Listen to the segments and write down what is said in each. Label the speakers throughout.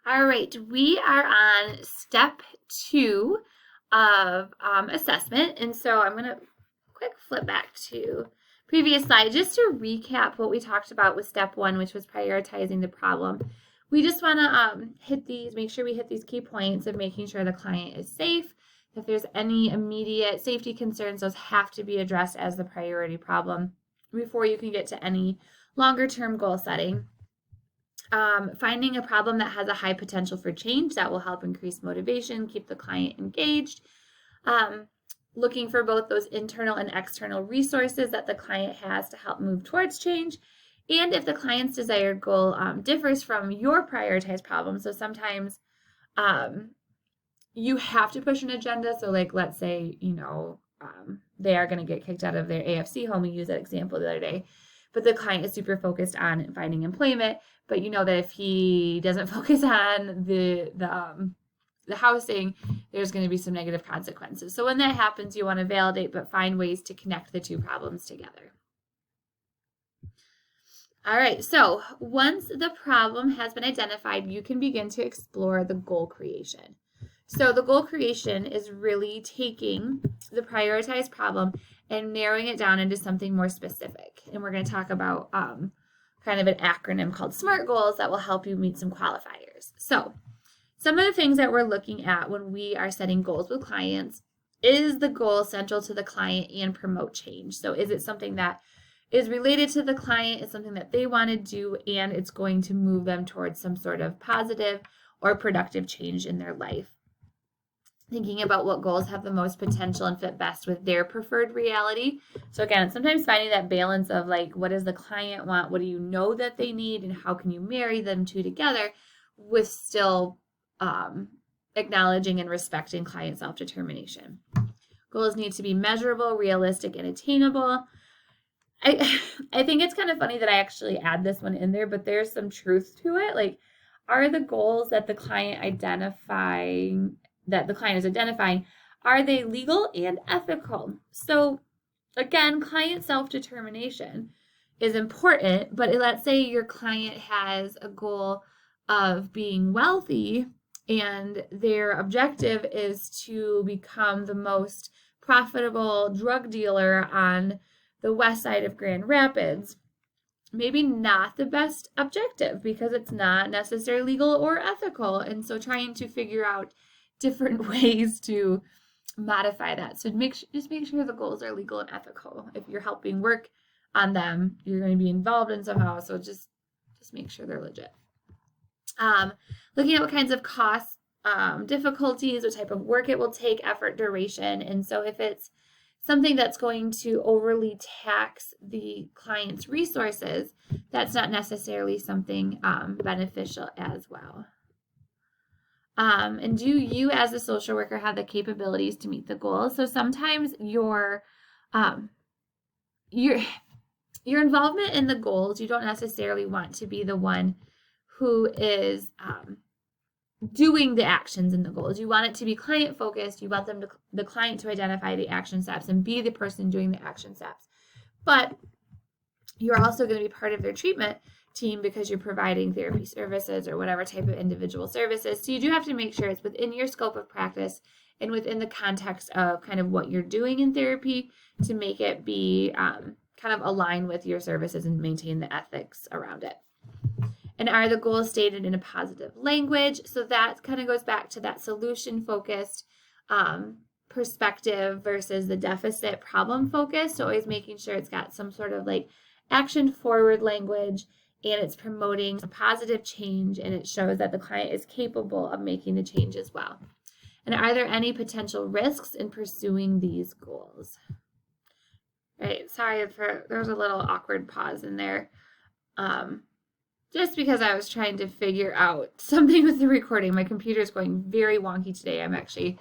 Speaker 1: All right, we are on step 2 of assessment. And so I'm going to quick flip back to previous slide just to recap what we talked about with step 1, which was prioritizing the problem. We just want to make sure we hit these key points of making sure the client is safe. If there's any immediate safety concerns, those have to be addressed as the priority problem before you can get to any longer term goal setting. Finding a problem that has a high potential for change that will help increase motivation, keep the client engaged. Looking for both those internal and external resources that the client has to help move towards change. And if the client's desired goal differs from your prioritized problem, so sometimes you have to push an agenda. So like, let's say, they are going to get kicked out of their AFC home. We used that example the other day. But the client is super focused on finding employment. But you know that if he doesn't focus on the housing, there's going to be some negative consequences. So when that happens, you want to validate, but find ways to connect the two problems together. All right, so once the problem has been identified, you can begin to explore the goal creation. So the goal creation is really taking the prioritized problem and narrowing it down into something more specific. And we're going to talk about kind of an acronym called SMART goals that will help you meet some qualifiers. So some of the things that we're looking at when we are setting goals with clients is the goal central to the client and promote change. So is it something that is related to the client, is something that they want to do, and it's going to move them towards some sort of positive or productive change in their life? Thinking about what goals have the most potential and fit best with their preferred reality. So again, sometimes finding that balance of like, what does the client want? What do you know that they need? And how can you marry them two together with still acknowledging and respecting client self-determination? Goals need to be measurable, realistic, and attainable. I think it's kind of funny that I actually add this one in there, but there's some truth to it. Like, are the goals that the client is identifying, are they legal and ethical? So again, client self-determination is important, but let's say your client has a goal of being wealthy and their objective is to become the most profitable drug dealer on the west side of Grand Rapids. Maybe not the best objective because it's not necessarily legal or ethical. And so trying to figure out different ways to modify that. So just make sure the goals are legal and ethical. If you're helping work on them, you're going to be involved in somehow. So just make sure they're legit. Looking at what kinds of costs, difficulties, what type of work it will take, effort, duration. And so if it's something that's going to overly tax the client's resources, that's not necessarily something beneficial as well. And do you as a social worker have the capabilities to meet the goals? So sometimes your involvement in the goals, you don't necessarily want to be the one who is doing the actions in the goals. You want it to be client focused. You want the client to identify the action steps and be the person doing the action steps. But you're also going to be part of their treatment team because you're providing therapy services or whatever type of individual services. So you do have to make sure it's within your scope of practice and within the context of kind of what you're doing in therapy to make it be kind of aligned with your services and maintain the ethics around it. And are the goals stated in a positive language? So that kind of goes back to that solution-focused perspective versus the deficit problem focus. So always making sure it's got some sort of like action-forward language and it's promoting a positive change and it shows that the client is capable of making the change as well. And are there any potential risks in pursuing these goals? Right, sorry there was a little awkward pause in there. Just because I was trying to figure out something with the recording. My computer is going very wonky today. I'm actually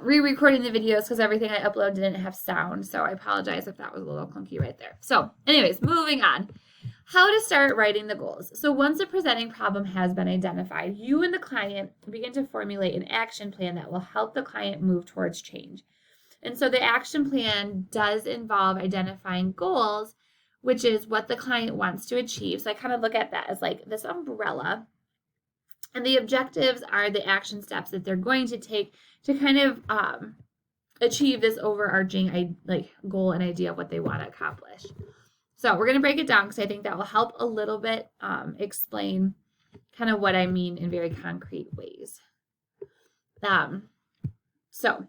Speaker 1: re-recording the videos because everything I uploaded didn't have sound. So I apologize if that was a little clunky right there. So anyways, moving on. How to start writing the goals. So once a presenting problem has been identified, you and the client begin to formulate an action plan that will help the client move towards change. And so the action plan does involve identifying goals, which is what the client wants to achieve. So I kind of look at that as like this umbrella. And the objectives are the action steps that they're going to take to kind of achieve this overarching goal and idea of what they want to accomplish. So we're going to break it down because I think that will help a little bit explain kind of what I mean in very concrete ways. So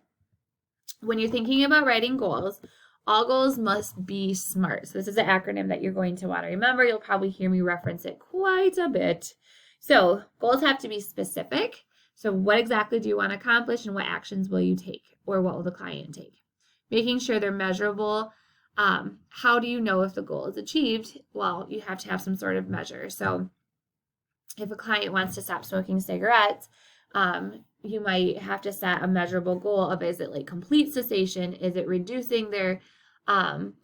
Speaker 1: when you're thinking about writing goals, all goals must be SMART. So this is an acronym that you're going to want to remember. You'll probably hear me reference it quite a bit. So goals have to be specific. So what exactly do you want to accomplish and what actions will you take, or what will the client take? Making sure they're measurable. How do you know if the goal is achieved? Well, you have to have some sort of measure. So if a client wants to stop smoking cigarettes, you might have to set a measurable goal of, is it like complete cessation? Is it reducing their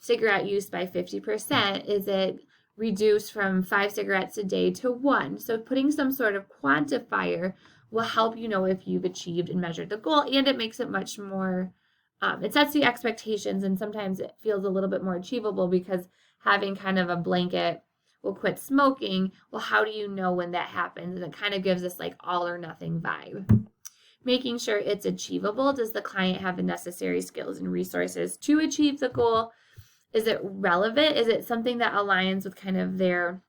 Speaker 1: cigarette use by 50%? Is it reduced from 5 cigarettes a day to 1? So putting some sort of quantifier will help you know if you've achieved and measured the goal, and it makes it much more, it sets the expectations, and sometimes it feels a little bit more achievable because having kind of a blanket, will quit smoking, well, how do you know when that happens? And it kind of gives this like all or nothing vibe. Making sure it's achievable. Does the client have the necessary skills and resources to achieve the goal? Is it relevant? Is it something that aligns with kind of their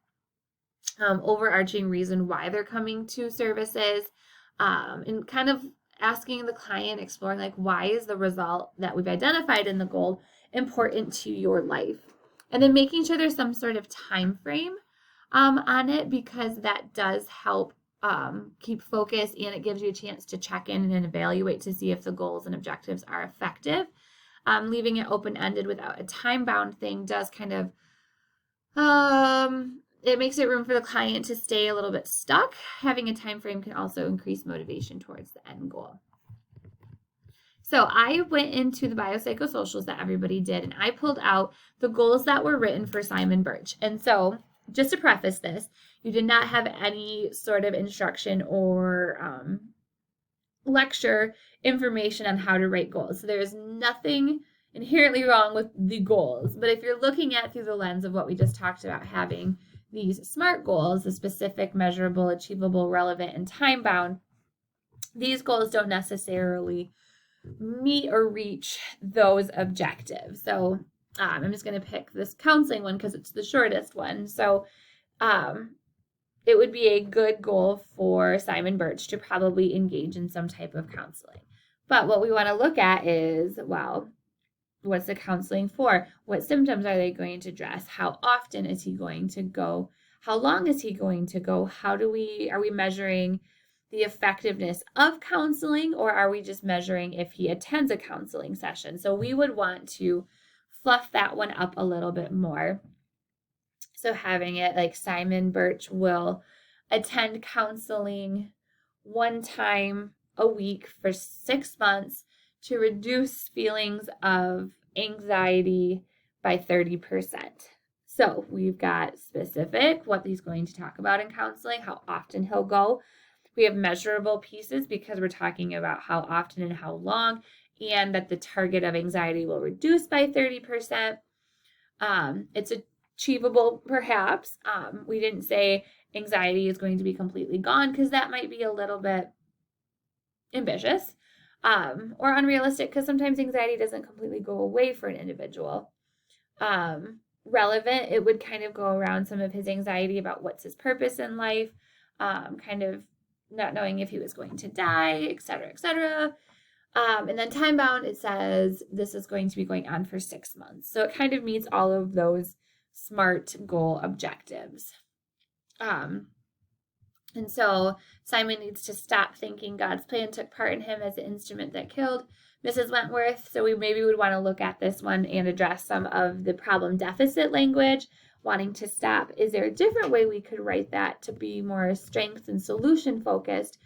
Speaker 1: overarching reason why they're coming to services? And kind of asking the client, exploring like, why is the result that we've identified in the goal important to your life? And then making sure there's some sort of time frame on it, because that does help keep focus, and it gives you a chance to check in and evaluate to see if the goals and objectives are effective. Leaving it open-ended without a time-bound thing does kind of, it makes it room for the client to stay a little bit stuck. Having a time frame can also increase motivation towards the end goal. So I went into the biopsychosocials that everybody did, and I pulled out the goals that were written for Simon Birch. And so just to preface this, you did not have any sort of instruction or lecture information on how to write goals. So there's nothing inherently wrong with the goals. But if you're looking at through the lens of what we just talked about, having these SMART goals, the specific, measurable, achievable, relevant, and time-bound, these goals don't necessarily meet or reach those objectives. So I'm just going to pick this counseling one because it's the shortest one. So it would be a good goal for Simon Birch to probably engage in some type of counseling. But what we want to look at is, well, what's the counseling for? What symptoms are they going to address? How often is he going to go? How long is he going to go? Are we measuring the effectiveness of counseling, or are we just measuring if he attends a counseling session? So we would want to fluff that one up a little bit more. So having it like Simon Birch will attend counseling 1 time a week for 6 months to reduce feelings of anxiety by 30%. So we've got specific, what he's going to talk about in counseling, how often he'll go. We have measurable pieces because we're talking about how often and how long, and that the target of anxiety will reduce by 30%. It's achievable, perhaps. We didn't say anxiety is going to be completely gone because that might be a little bit ambitious or unrealistic, because sometimes anxiety doesn't completely go away for an individual. Relevant, it would kind of go around some of his anxiety about what's his purpose in life, kind of not knowing if he was going to die, et cetera, et cetera. And then time bound, it says this is going to be going on for 6 months. So it kind of meets all of those SMART goal objectives. And so Simon needs to stop thinking God's plan took part in him as the instrument that killed Mrs. Wentworth. So we maybe would want to look at this one and address some of the problem deficit language, wanting to stop. Is there a different way we could write that to be more strength and solution focused?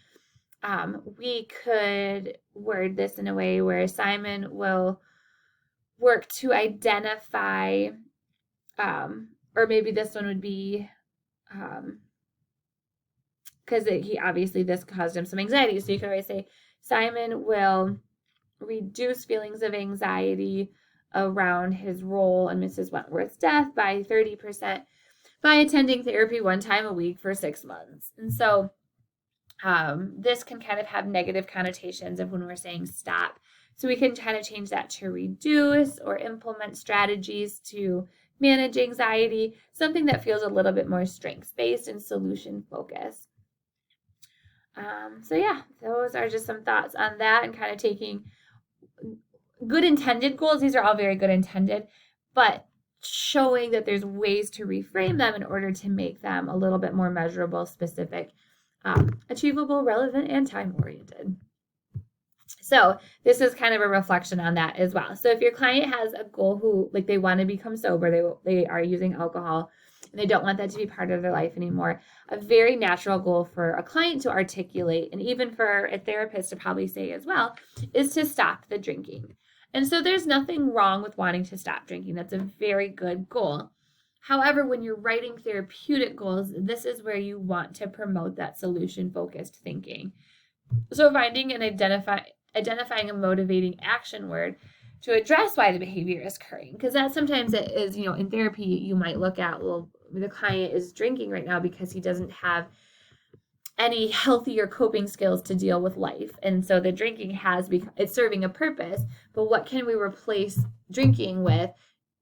Speaker 1: We could word this in a way where Simon will work to identify, or maybe this one would be, because this caused him some anxiety. So you could always say, Simon will reduce feelings of anxiety around his role in Mrs. Wentworth's death by 30% by attending therapy 1 time a week for 6 months. And so This can kind of have negative connotations of when we're saying stop. So we can kind of change that to reduce or implement strategies to manage anxiety, something that feels a little bit more strengths-based and solution-focused. So yeah, those are just some thoughts on that and kind of taking good intended goals. These are all very good intended, but showing that there's ways to reframe them in order to make them a little bit more measurable, specific, achievable, relevant, and time-oriented. So this is kind of a reflection on that as well. So if your client has a goal who, like, they want to become sober, they are using alcohol, and they don't want that to be part of their life anymore, a very natural goal for a client to articulate, and even for a therapist to probably say as well, is to stop the drinking. And so there's nothing wrong with wanting to stop drinking. That's a very good goal. However, when you're writing therapeutic goals, this is where you want to promote that solution-focused thinking. So finding and identifying a motivating action word to address why the behavior is occurring. Because that sometimes it is, in therapy, you might look at, well, the client is drinking right now because he doesn't have any healthier coping skills to deal with life. And so the drinking it's serving a purpose, but what can we replace drinking with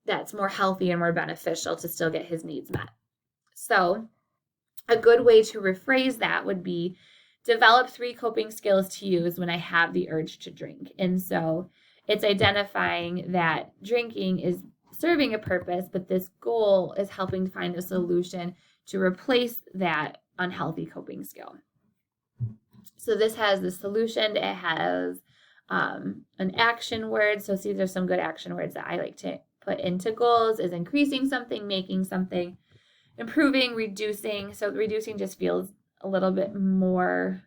Speaker 1: that's more healthy and more beneficial to still get his needs met? So a good way to rephrase that would be develop 3 coping skills to use when I have the urge to drink. And so it's identifying that drinking is serving a purpose, but this goal is helping to find a solution to replace that unhealthy coping skill. So this has the solution. It has an action word. So these are some good action words that I like to put into goals: is increasing something, making something, improving, reducing. So reducing just feels a little bit more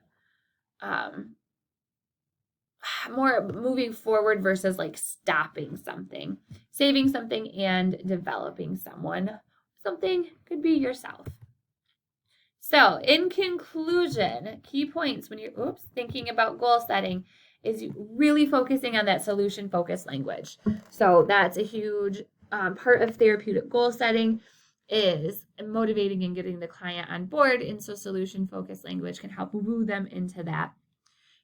Speaker 1: more moving forward versus like stopping something, saving something, and developing something could be yourself. So in conclusion, key points when you're thinking about goal setting is really focusing on that solution focused language. So that's a huge part of therapeutic goal setting, is motivating and getting the client on board. And so solution focused language can help woo them into that.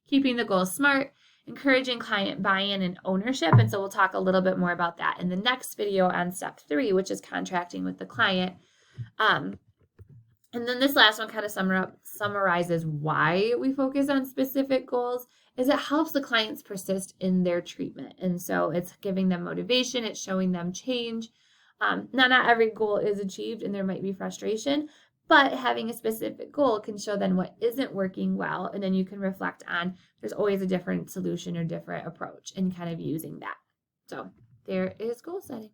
Speaker 1: Keeping the goals smart, encouraging client buy-in and ownership. And so we'll talk a little bit more about that in the next video on step 3, which is contracting with the client. And then this last one kind of summarizes why we focus on specific goals, is it helps the clients persist in their treatment. And so it's giving them motivation, it's showing them change. Not every goal is achieved, and there might be frustration, but having a specific goal can show them what isn't working well, and then you can reflect on there's always a different solution or different approach and kind of using that. So there is goal setting.